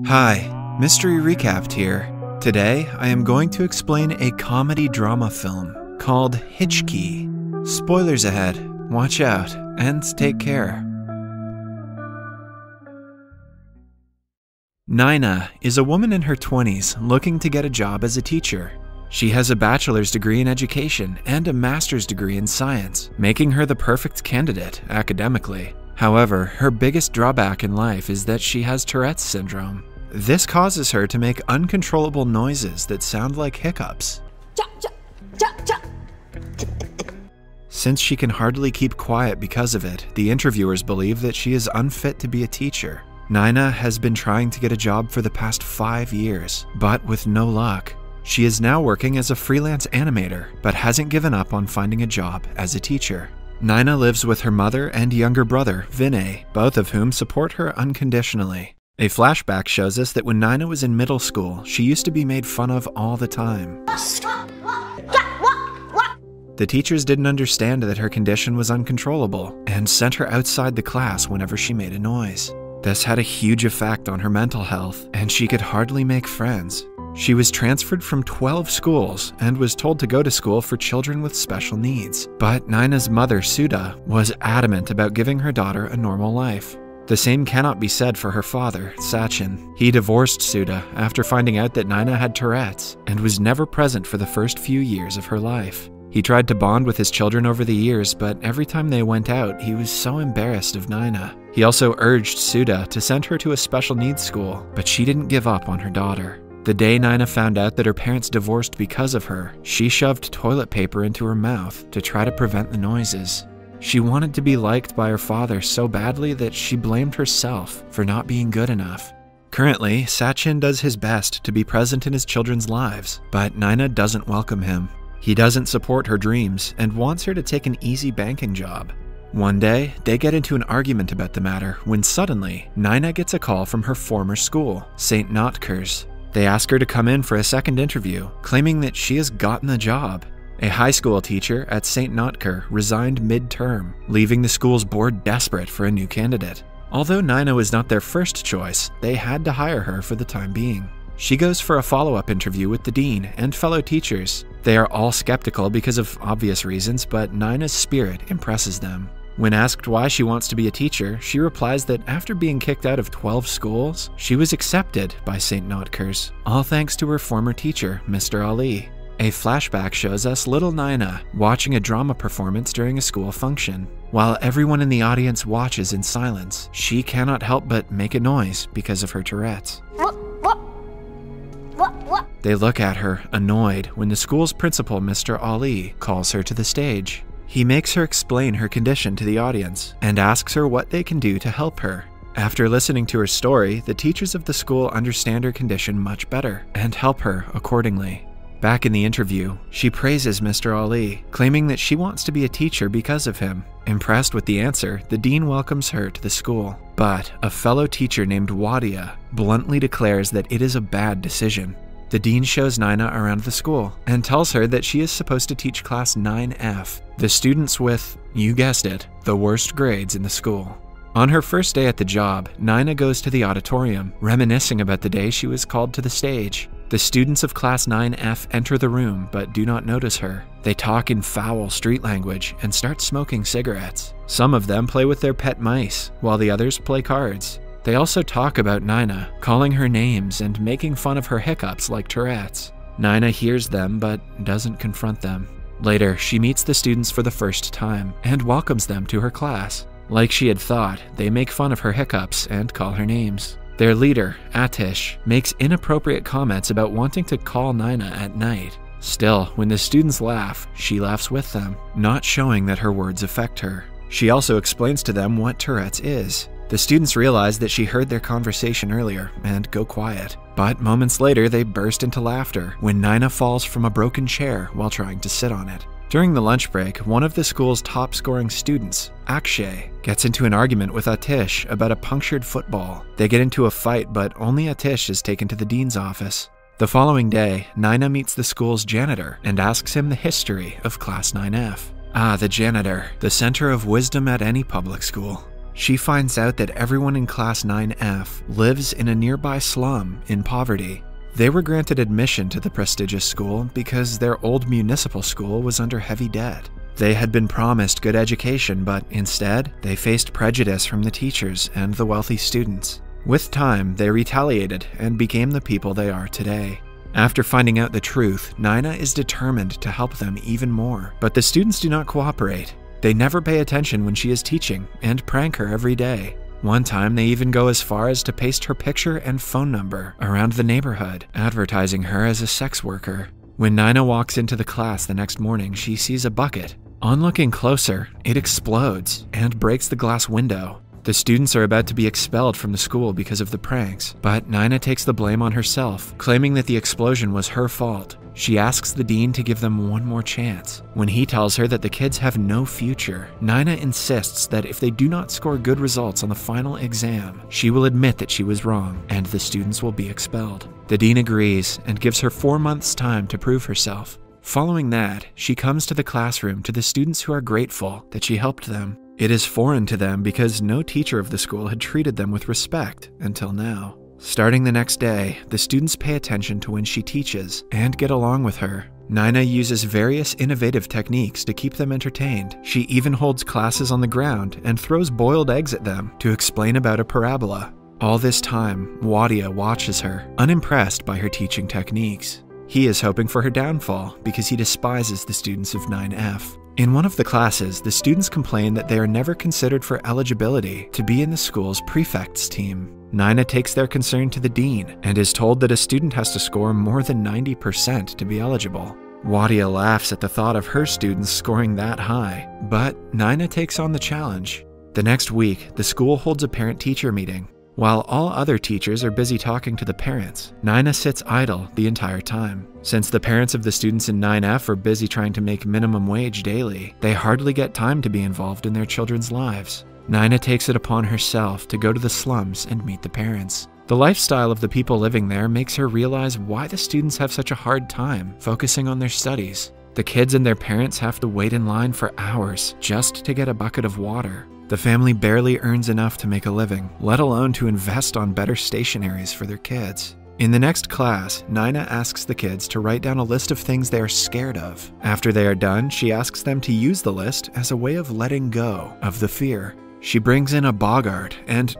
Hi, Mystery Recapped here. Today, I am going to explain a comedy drama film called Hitchkey. Spoilers ahead, watch out, and take care. Nina is a woman in her 20s looking to get a job as a teacher. She has a bachelor's degree in education and a master's degree in science, making her the perfect candidate academically. However, her biggest drawback in life is that she has Tourette's syndrome. This causes her to make uncontrollable noises that sound like hiccups. Since she can hardly keep quiet because of it, the interviewers believe that she is unfit to be a teacher. Nina has been trying to get a job for the past 5 years, but with no luck. She is now working as a freelance animator, but hasn't given up on finding a job as a teacher. Nina lives with her mother and younger brother, Vinay, both of whom support her unconditionally. A flashback shows us that when Nina was in middle school, she used to be made fun of all the time. The teachers didn't understand that her condition was uncontrollable and sent her outside the class whenever she made a noise. This had a huge effect on her mental health, and she could hardly make friends. She was transferred from 12 schools and was told to go to school for children with special needs. But Nina's mother, Sudha, was adamant about giving her daughter a normal life. The same cannot be said for her father, Sachin. He divorced Sudha after finding out that Nina had Tourette's and was never present for the first few years of her life. He tried to bond with his children over the years, but every time they went out, he was so embarrassed of Nina. He also urged Sudha to send her to a special needs school, but she didn't give up on her daughter. The day Nina found out that her parents divorced because of her, she shoved toilet paper into her mouth to try to prevent the noises. She wanted to be liked by her father so badly that she blamed herself for not being good enough. Currently, Sachin does his best to be present in his children's lives, but Nina doesn't welcome him. He doesn't support her dreams and wants her to take an easy banking job. One day, they get into an argument about the matter when suddenly, Nina gets a call from her former school, St. Notker's. They ask her to come in for a second interview, claiming that she has gotten the job. A high school teacher at St. Notker resigned mid-term, leaving the school's board desperate for a new candidate. Although Nina was not their first choice, they had to hire her for the time being. She goes for a follow-up interview with the dean and fellow teachers. They are all skeptical because of obvious reasons, but Nina's spirit impresses them. When asked why she wants to be a teacher, she replies that after being kicked out of 12 schools, she was accepted by St. Notker's, all thanks to her former teacher, Mr. Ali. A flashback shows us little Nina watching a drama performance during a school function. While everyone in the audience watches in silence, she cannot help but make a noise because of her Tourette's. They look at her, annoyed, when the school's principal, Mr. Ali, calls her to the stage. He makes her explain her condition to the audience and asks her what they can do to help her. After listening to her story, the teachers of the school understand her condition much better and help her accordingly. Back in the interview, she praises Mr. Ali, claiming that she wants to be a teacher because of him. Impressed with the answer, the dean welcomes her to the school. But a fellow teacher named Wadia bluntly declares that it is a bad decision. The dean shows Nina around the school and tells her that she is supposed to teach class 9F, the students with, you guessed it, the worst grades in the school. On her first day at the job, Nina goes to the auditorium, reminiscing about the day she was called to the stage. The students of class 9F enter the room but do not notice her. They talk in foul street language and start smoking cigarettes. Some of them play with their pet mice, while the others play cards. They also talk about Nina, calling her names and making fun of her hiccups like Tourette's. Nina hears them but doesn't confront them. Later, she meets the students for the first time and welcomes them to her class. Like she had thought, they make fun of her hiccups and call her names. Their leader, Atish, makes inappropriate comments about wanting to call Nina at night. Still, when the students laugh, she laughs with them, not showing that her words affect her. She also explains to them what Tourette's is. The students realize that she heard their conversation earlier and go quiet. But moments later, they burst into laughter when Nina falls from a broken chair while trying to sit on it. During the lunch break, one of the school's top-scoring students, Akshay, gets into an argument with Atish about a punctured football. They get into a fight, but only Atish is taken to the dean's office. The following day, Nina meets the school's janitor and asks him the history of Class 9F. Ah, the janitor, the center of wisdom at any public school. she finds out that everyone in Class 9F lives in a nearby slum in poverty. They were granted admission to the prestigious school because their old municipal school was under heavy debt. They had been promised good education, but instead, they faced prejudice from the teachers and the wealthy students. With time, they retaliated and became the people they are today. After finding out the truth, Nina is determined to help them even more, but the students do not cooperate. They never pay attention when she is teaching and prank her every day. One time, they even go as far as to paste her picture and phone number around the neighborhood, advertising her as a sex worker. When Nina walks into the class the next morning, she sees a bucket. On looking closer, it explodes and breaks the glass window. The students are about to be expelled from the school because of the pranks, but Nina takes the blame on herself, claiming that the explosion was her fault. She asks the dean to give them one more chance. When he tells her that the kids have no future, Nina insists that if they do not score good results on the final exam, she will admit that she was wrong and the students will be expelled. The dean agrees and gives her 4 months' time to prove herself. Following that, she comes to the classroom to the students who are grateful that she helped them. It is foreign to them because no teacher of the school had treated them with respect until now. Starting the next day, the students pay attention to when she teaches and get along with her. Nina uses various innovative techniques to keep them entertained. She even holds classes on the ground and throws boiled eggs at them to explain about a parabola. All this time, Wadia watches her, unimpressed by her teaching techniques. He is hoping for her downfall because he despises the students of 9F. In one of the classes, the students complain that they are never considered for eligibility to be in the school's prefects team. Nina takes their concern to the dean and is told that a student has to score more than 90% to be eligible. Wadia laughs at the thought of her students scoring that high, but Nina takes on the challenge. The next week, the school holds a parent-teacher meeting. While all other teachers are busy talking to the parents, Nina sits idle the entire time. Since the parents of the students in 9F are busy trying to make minimum wage daily, they hardly get time to be involved in their children's lives. Nina takes it upon herself to go to the slums and meet the parents. The lifestyle of the people living there makes her realize why the students have such a hard time focusing on their studies. The kids and their parents have to wait in line for hours just to get a bucket of water. The family barely earns enough to make a living, let alone to invest on better stationaries for their kids. In the next class, Nina asks the kids to write down a list of things they are scared of. After they are done, she asks them to use the list as a way of letting go of the fear. She brings in a boggart and,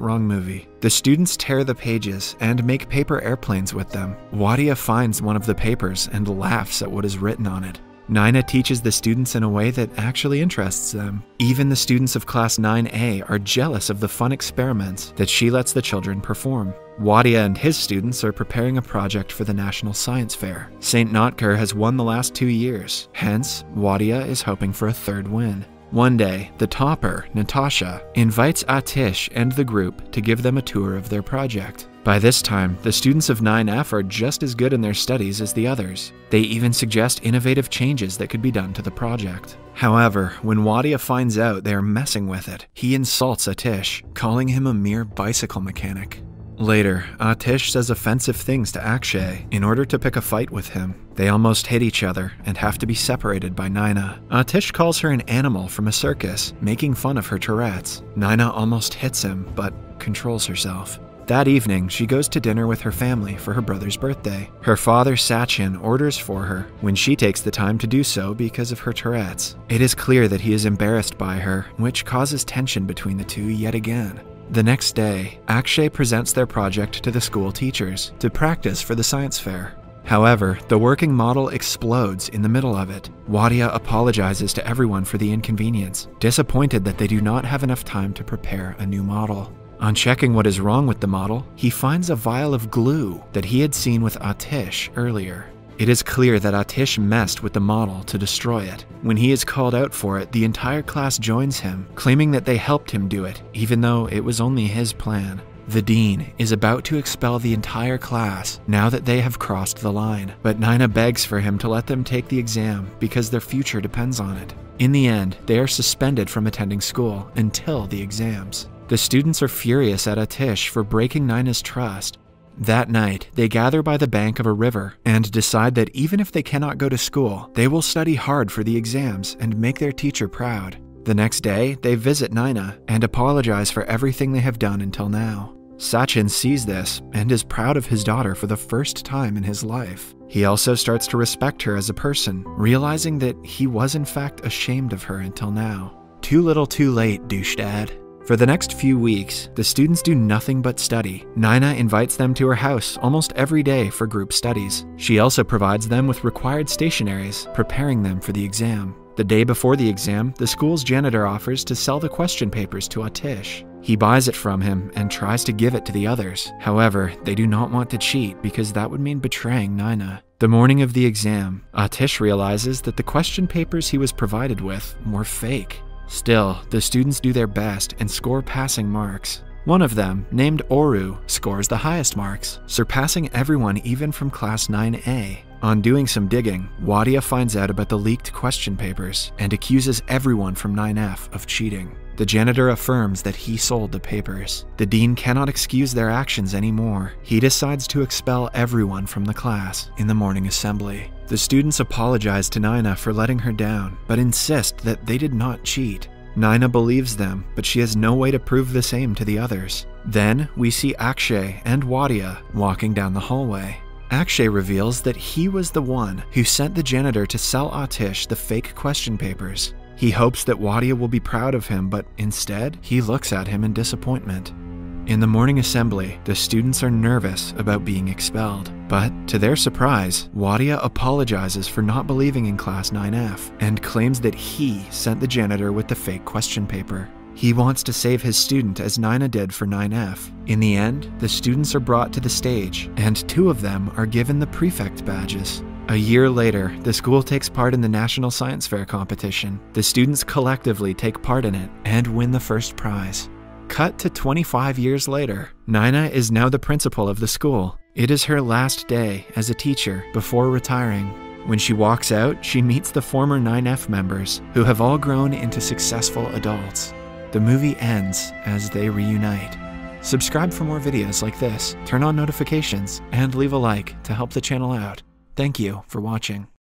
wrong movie. The students tear the pages and make paper airplanes with them. Wadia finds one of the papers and laughs at what is written on it. Nina teaches the students in a way that actually interests them. Even the students of Class 9A are jealous of the fun experiments that she lets the children perform. Wadia and his students are preparing a project for the National Science Fair. St. Notker has won the last 2 years, hence Wadia is hoping for a third win. One day, the topper, Natasha, invites Atish and the group to give them a tour of their project. By this time, the students of 9F are just as good in their studies as the others. They even suggest innovative changes that could be done to the project. However, when Wadia finds out they are messing with it, he insults Atish, calling him a mere bicycle mechanic. Later, Atish says offensive things to Akshay in order to pick a fight with him. They almost hit each other and have to be separated by Nina. Atish calls her an animal from a circus, making fun of her Tourette's. Nina almost hits him, but controls herself. That evening, she goes to dinner with her family for her brother's birthday. Her father, Sachin, orders for her when she takes the time to do so because of her Tourette's. It is clear that he is embarrassed by her, which causes tension between the two yet again. The next day, Akshay presents their project to the school teachers to practice for the science fair. However, the working model explodes in the middle of it. Wadia apologizes to everyone for the inconvenience, disappointed that they do not have enough time to prepare a new model. On checking what is wrong with the model, he finds a vial of glue that he had seen with Atish earlier. It is clear that Atish messed with the model to destroy it. When he is called out for it, the entire class joins him, claiming that they helped him do it, even though it was only his plan. The dean is about to expel the entire class now that they have crossed the line, but Nina begs for him to let them take the exam because their future depends on it. In the end, they are suspended from attending school until the exams. The students are furious at Atish for breaking Nina's trust. That night, they gather by the bank of a river and decide that even if they cannot go to school, they will study hard for the exams and make their teacher proud. The next day, they visit Nina and apologize for everything they have done until now. Sachin sees this and is proud of his daughter for the first time in his life. He also starts to respect her as a person, realizing that he was in fact ashamed of her until now. Too little too late, douche dad. For the next few weeks, the students do nothing but study. Nina invites them to her house almost every day for group studies. She also provides them with required stationaries, preparing them for the exam. The day before the exam, the school's janitor offers to sell the question papers to Atish. He buys it from him and tries to give it to the others. However, they do not want to cheat because that would mean betraying Nina. The morning of the exam, Atish realizes that the question papers he was provided with were fake. Still, the students do their best and score passing marks. One of them, named Oru, scores the highest marks, surpassing everyone even from class 9A. On doing some digging, Wadia finds out about the leaked question papers and accuses everyone from 9F of cheating. The janitor affirms that he sold the papers. The dean cannot excuse their actions anymore. He decides to expel everyone from the class in the morning assembly. The students apologize to Nina for letting her down, but insist that they did not cheat. Nina believes them, but she has no way to prove the same to the others. Then, we see Akshay and Wadia walking down the hallway. Akshay reveals that he was the one who sent the janitor to sell Atish the fake question papers. He hopes that Wadia will be proud of him, but instead, he looks at him in disappointment. In the morning assembly, the students are nervous about being expelled, but to their surprise, Wadia apologizes for not believing in class 9F and claims that he sent the janitor with the fake question paper. He wants to save his student as Nina did for 9F. In the end, the students are brought to the stage, and 2 of them are given the prefect badges. A year later, the school takes part in the National Science Fair competition. The students collectively take part in it and win the first prize. Cut to 25 years later, Nina is now the principal of the school. It is her last day as a teacher before retiring. When she walks out, she meets the former 9F members, who have all grown into successful adults. The movie ends as they reunite. Subscribe for more videos like this, turn on notifications, and leave a like to help the channel out. Thank you for watching.